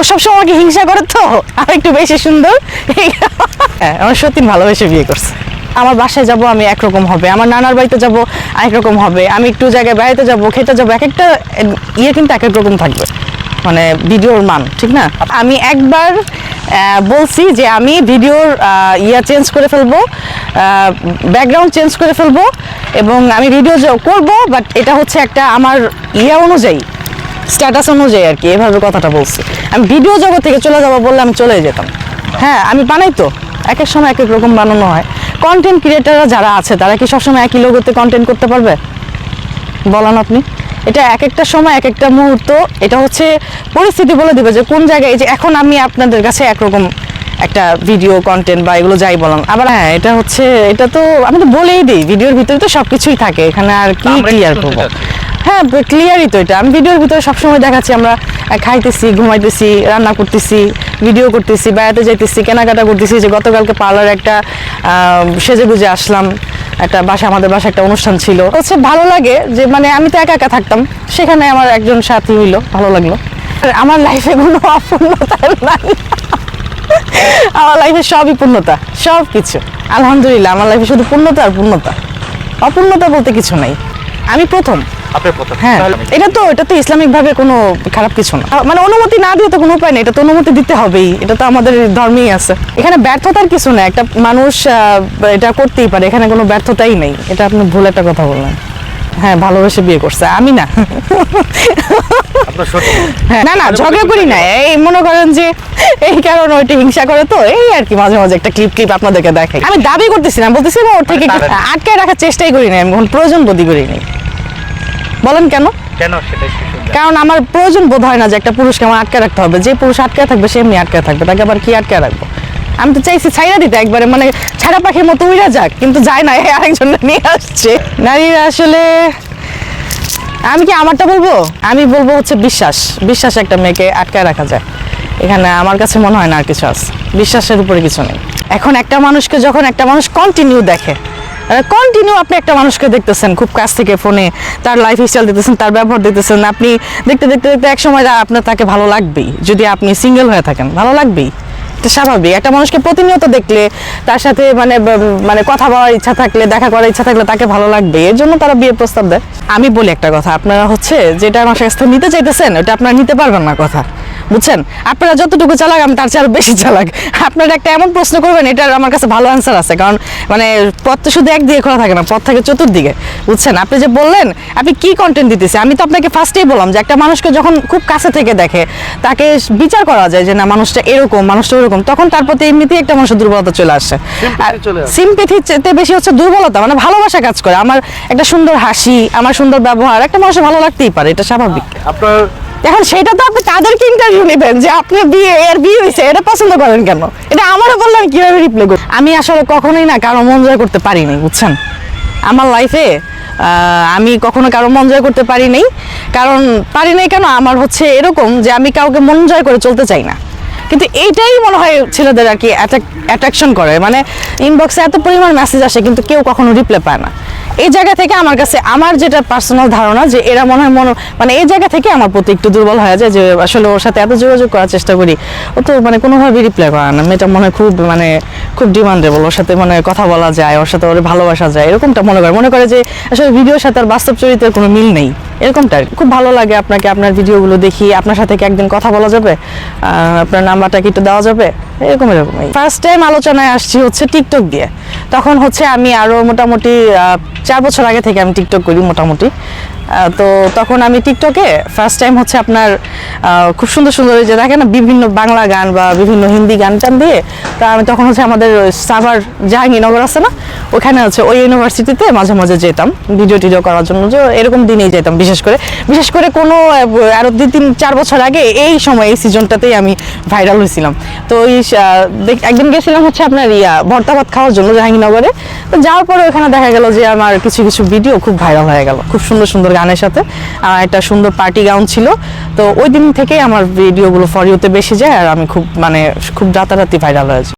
সবসময় আমাকে হিংসা করে তো, আমি একটু বেশি সুন্দর। হ্যাঁ, আমার সত্যি ভালোবেসে বিয়ে করছে। আমার বাসায় যাব আমি একরকম হবে, আমার নানার বাড়িতে যাব আরেক রকম হবে, আমি একটু জায়গায় বেড়াতে যাব, খেতে যাব, এক একটা ইয়ে কিন্তু এক এক রকম থাকবে, মানে ভিডিওর মান, ঠিক না? আমি একবার বলছি যে আমি ভিডিওর ইয়া চেঞ্জ করে ফেলবো, ব্যাকগ্রাউন্ড চেঞ্জ করে ফেলবো, এবং আমি ভিডিও করব, বাট এটা হচ্ছে একটা আমার ইয়া অনুযায়ী, স্ট্যাটাস অনুযায়ী আর কি, এভাবে কথাটা বলছি। আমি ভিডিও জগৎ থেকে চলে যাবো বললে আমি চলে যেতাম। হ্যাঁ, আমি বানাই তো, এক এক সময় এক এক রকম বানানো হয়। কন্টেন্ট ক্রিয়েটাররা যারা আছে তারা কি সবসময় একই লোগোতে কন্টেন্ট করতে পারবে? বলেন আপনি। এটা এক একটা সময় এক একটা মুহূর্ত, এটা হচ্ছে পরিস্থিতি বলে দিবে যে কোন জায়গায়। এই যে এখন আমি আপনাদের কাছে একরকম একটা ভিডিও কন্টেন্ট বা এগুলো যাই বলেন, আবার হ্যাঁ এটা হচ্ছে, এটা তো আমি তো বলেই দিই, ভিডিওর ভিতরে তো সব কিছুই থাকে, এখানে আর কি ক্লিয়ার করবো? হ্যাঁ, ক্লিয়ারই তো এটা। আমি ভিডিওর ভিতরে সবসময় দেখাচ্ছি আমরা খাইতেছি, ঘুমাইতেছি, রান্না করতেছি, ভিডিও করতেছি, বেড়াতে যাইতেছি, কেনাকাটা করতেছি। যে গতকালকে পার্লারে একটা সেজে গুজে আসলাম, একটা আমাদের বাসায় একটা অনুষ্ঠান ছিল। হচ্ছে ভালো লাগে যে মানে আমি তো একা একা থাকতাম, সেখানে আমার একজন সাথী হইলো, ভালো লাগলো। আমার লাইফে কোনো অপূর্ণতা নাই, আমার লাইফে সবই পূর্ণতা, সব কিছু আলহামদুলিল্লাহ। আমার লাইফে শুধু পূর্ণতা আর পূর্ণতা, অপূর্ণতা বলতে কিছু নাই। আমি প্রথম। হ্যাঁ, এটা তো ইসলামিক ভাবে কোনো খারাপ কিছু না, মানে অনুমতি না দিয়ে তো কোনো উপায় নেই, এটা তো অনুমতি দিতে হবেই, এটা তো আমাদের ধর্মেই আছে। এখানে ব্যর্থতার কিছু না, একটা মানুষ এটা করতেই পারে, এখানে কোনো ব্যর্থতাই নেই। এটা আপনি ভুল একটা কথা বললেন। হ্যাঁ, ভালোবেসে বিয়ে করছে, আমি না। হ্যাঁ, না ঝগড়া করি না, এই মনে করেন যে এই কারণে ওইটা হিংসা করে তো, এই আর কি। মাঝে মাঝে একটা ক্লিপ আপনাদেরকে দেখাই। আমি দাবি করতেছি না, বলতেছি ওর থেকে আটকে রাখার চেষ্টাই করি না, আমি কোনো প্রয়োজন বোধই করি নাই। বলেন কেন? কারণ আমার প্রয়োজন বোধ হয় না যে একটা পুরুষকে আমার আটকে রাখতে হবে। যে পুরুষ আটকে থাকবে সে এমনি আটকে থাকবে, তাকে আবার কি আটকে রাখবো? আমি তো চাইছি ছাইরা দিতে একবারে, মানে ছাড়া পাখির মতো উড়া যাক, কিন্তু যায় না, আরেকজন নিয়ে আসছে। নারীরা আসলে, আমি কি আমারটা বলবো? আমি বলবো হচ্ছে বিশ্বাস একটা মেয়েকে আটকায় রাখা যায়। এখানে আমার কাছে মনে হয় না আর কিছু আছে, বিশ্বাসের উপরে কিছু নেই। এখন একটা মানুষকে যখন একটা মানুষ কন্টিনিউ দেখে, আপনি একটা মানুষকে দেখতেছেন খুব কাছ থেকে ফোনে, তার লাইফ স্টাইল দেখতেছেন, তার ব্যবহার দেখতেছেন, আপনি দেখতে দেখতে দেখতে এক সময় আপনার তাকে ভালো লাগবেই। যদি আপনি সিঙ্গেল হয়ে থাকেন ভালো লাগবেই, এটা স্বাভাবিক। একটা মানুষকে প্রতিনিয়ত দেখলে, তার সাথে মানে কথা বলার ইচ্ছা থাকলে, দেখা করার ইচ্ছা থাকলে তাকে ভালো লাগবে, এর জন্য তারা বিয়ের প্রস্তাব দেয়। আমি বলি একটা কথা, আপনারা হচ্ছে যেটা আমার কাছ থেকে নিতে চাইতেছেন ওটা আপনারা নিতে পারবেন না, কথা বুঝছেন? আপনারা যতটুকু চালাক আমি তার চেয়ে আরো বেশি চালাক। আপনারা একটা এমন প্রশ্ন করবেন, এটার আমার কাছে ভালো অ্যান্সার আছে, কারণ মানে পথ তো শুধু একদিকে খোলা থাকে না, পথ থাকে চতুর্দিকে, বুঝছেন? আপনি যে বললেন আপনি কি কন্টেন্ট দিতেছে, আমি তো আপনাকে ফার্স্টেই বললাম যে একটা মানুষকে যখন খুব কাছে থেকে দেখে, তাকে বিচার করা যায় যে না মানুষটা এরকম, মানুষটা ওরকম, তখন তার প্রতি এমনিতেই একটা মানুষের দুর্বলতা চলে আসে। সিম্প্যাথির চেয়ে বেশি হচ্ছে দুর্বলতা, মানে ভালোবাসা কাজ করে। আমার একটা সুন্দর হাসি, আমার সুন্দর ব্যবহার একটা মানুষের ভালো লাগতেই পারে, এটা স্বাভাবিক। আপনার এখন সেটা তো আপনি তাদেরকে ইন্টারভিউ নেবেন যে আপনি বিয়ে হয়েছে, এটা পছন্দ করেন কেন, এটা আমারও বললেন কিভাবে রিপ্লাই করব। আমি আসলে কখনোই না কারো মন জয় করতে পারিনি, বুঝছেন? আমার লাইফে আমি কখনো কারো মন জয় করতে পারিনি। কারণ কেন, আমার হচ্ছে এরকম যে আমি কাউকে মন জয় করে চলতে চাই না। কিন্তু এইটাই মনে হয় ছেলেদের আর কি অ্যাট্রাকশন করে, মানে ইনবক্সে এত পরিমাণ মেসেজ আসে কিন্তু কেউ কখনো রিপ্লাই পায় না। এই জায়গা থেকে আমার কাছে, আমার যেটা পার্সোনাল ধারণা যে এরা মনে হয় মানে এই জায়গা থেকে আমার প্রতি একটু দুর্বল হয়ে যায় যে আসলে ওর সাথে এত যোগাযোগ করার চেষ্টা করি, ও তো মানে কোনোভাবে রিপ্লাই করে না। মেয়েটা মনে হয় খুব ডিমান্ডেবল, ওর সাথে মানে কথা বলা যায়, ওর সাথে ওর ভালোবাসা যায়, এরকমটা মনে করে যে আসলে ভিডিওর সাথে আর বাস্তব চরিত্রের কোনো মিল নেই, এরকমটা। খুব ভালো লাগে আপনাকে, আপনার ভিডিওগুলো দেখি, আপনার সাথে কি একদিন কথা বলা যাবে, আপনার নাম্বারটা কি একটু দেওয়া যাবে, এরকমই। ফার্স্ট টাইম আলোচনায় আসছি হচ্ছে টিকটক দিয়ে। তখন হচ্ছে আমি আরো মোটামুটি 4 বছর আগে থেকে আমি টিকটক করি মোটামুটি। তো তখন আমি টিকটকে ফার্স্ট টাইম হচ্ছে আপনার খুব সুন্দর যে দেখেন না বিভিন্ন বাংলা গান বা বিভিন্ন হিন্দি গান টান দিয়ে, তা আমি তখন হচ্ছে আমাদের সাভার জাহাঙ্গীরনগর আছে না, ওখানে হচ্ছে ওই ইউনিভার্সিটিতে মাঝে মাঝে যেতাম ভিডিও করার জন্য, যে এরকম দিনেই যেতাম। বিশেষ করে কোনো আরো 2-3-4 বছর আগে এই সময় এই সিজনটাতেই আমি ভাইরাল হয়েছিলাম। তো ওই একদিন গেছিলাম হচ্ছে আপনার ভর্তা ভাত খাওয়ার জন্য জাহাঙ্গীরনগরে। তো যাওয়ার পরে ওখানে দেখা গেল যে আমার কিছু ভিডিও খুব ভাইরাল হয়ে গেল, খুব সুন্দর গানের সাথে। একটা সুন্দর পার্টি গাউন ছিল। তো ওই দিন থেকেই আমার ভিডিওগুলো ফর ইউতে বেশি যায়, আর আমি খুব রাতারাতি ভাইরাল হয়েছে।